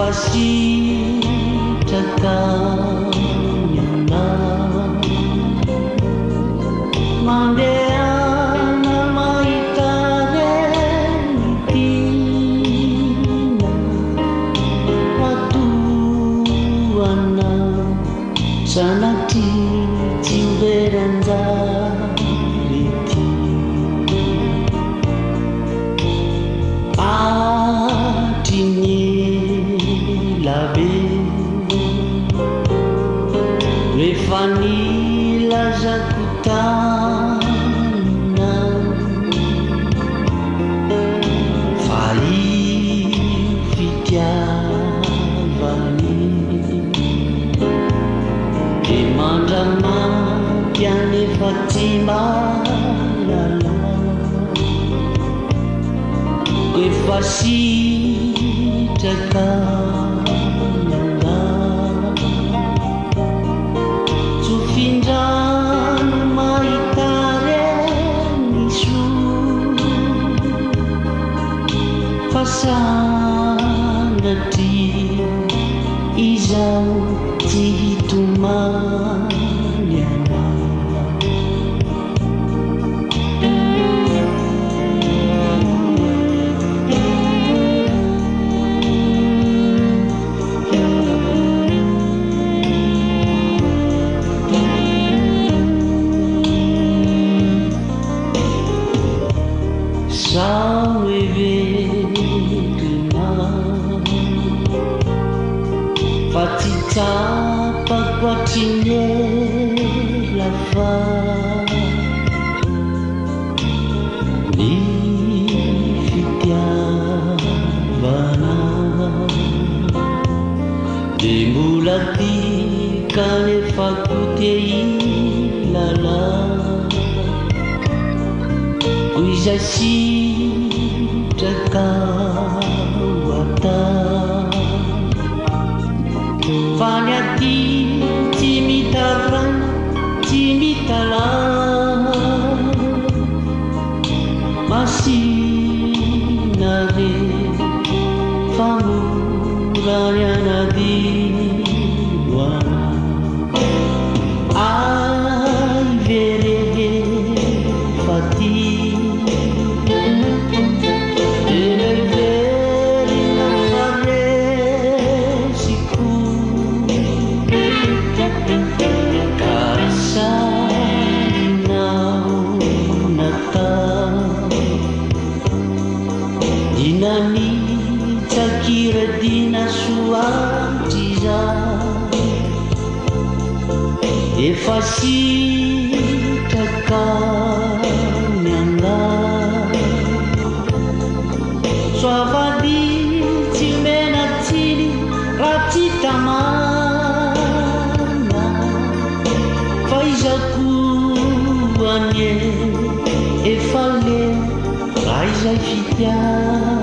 efa sitraka nyana mandeana mahita renytina atoana sanatry tsy overanjarety atriny rehefa nilazako tanina fa io fitiavany de mandramaty anefa tsy mahalala efa sitraka findrano mahita reniso fa sanatry izao tsy hitomany ana sao everina fa tsy tsapako hatriny ela fa ny fitiavana de mbola tika nefa kote ilala izay sitraka ata fa ny aty tsy mitarana tsy mitalana masina re fa mora ny anadioana ay verege fa ty dinanitsakira-dina soatriza efa sitraka mianga soavady tsy mena tsiny raha tsy tamana fa izako anye efa le raha izay fitiavana